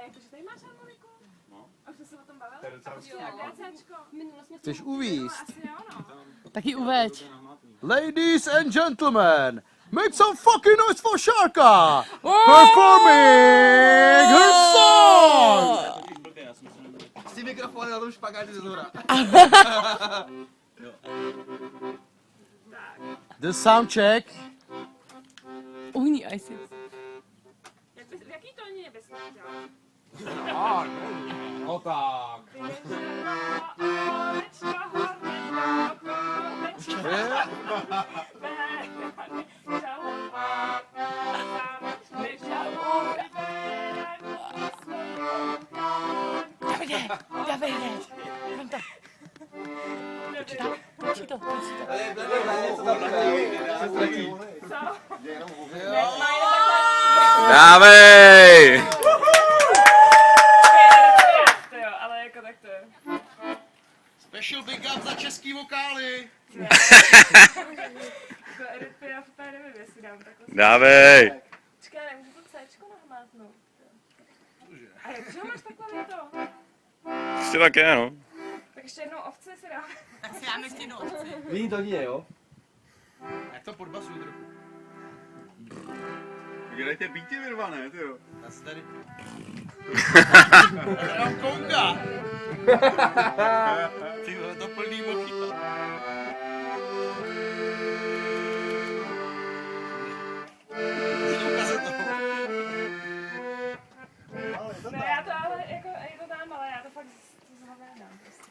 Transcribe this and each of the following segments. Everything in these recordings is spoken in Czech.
jak to, že tady máš harmoniku? No. A už jsme se o tom bavili? A počkej, jak DCčko? Chceš uvízt? Asi jo, no. Taky uveď. Ladies and gentlemen, make some fucking noise for Sharka! Performing her song! S tím mikrofonem na tom špagáty ze zhora. The sound check. Uhní ISIS. V jaký tóně bys to dělal? No tak. Davide, kam to? Točí to. Dávej! Ale jako tak to je. Special big up za český vokály. To Erythrea v té nevím, jestli dám takhle. Dávej! Počkej, nemůžu to Cčko nahmátnout. A jak ho máš takhle to? Prostě tak je, no. Tak ještě jednou ovce si dám. Tak si dáme ještě jednou ovci. Víní to nie, jo? Jak to podbasuj trochu. Kde tě bítě vyrvané, ty jo? Já si tady... Já mám konga! Ty vole, to plný mojito. Ne, já to ale jako, to dám, ale já to fakt zhovádám prostě.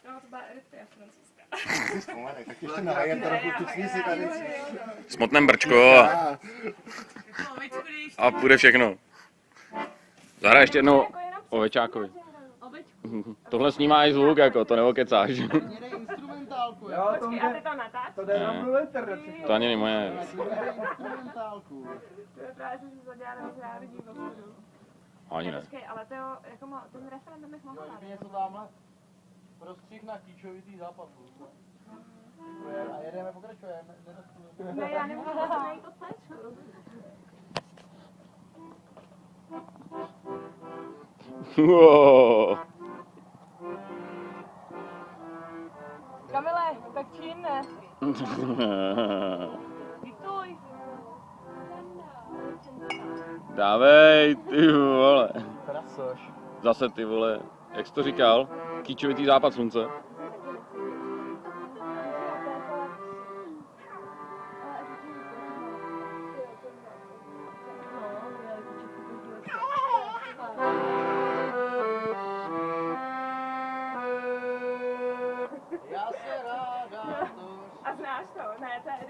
No, to byla Erythrea francouzská. Tak ještě nahajem trochu tucní si tady. Smotném brčko a půjde všechno. Zahraj ještě jednou ovečákovi. Tohle snímá i zvuk, jako, to neokecáš. Měnej instrumentálku, jo? Počkej, a ty to natáč? To jde na mluv internet. To ani není moje. Instrumentálku. To je právě, že se zadělá rozhrávý dívat. Ani ne. Počkej, ale to jako ten referendum bych mohla dát. Něco tamhle. Prostřih na kýčovitý západ. A jedeme, pokračujeme. Ne, já nemůžu zase najít to Cčko. Wow. Kamile, tak čím ne? Diktuj. Dávej, ty vole. Krasoš. Zase ty vole. Jak jsi to říkal? Kýčovitý západ slunce. Já se ráda to... A znáš to? Ne, to je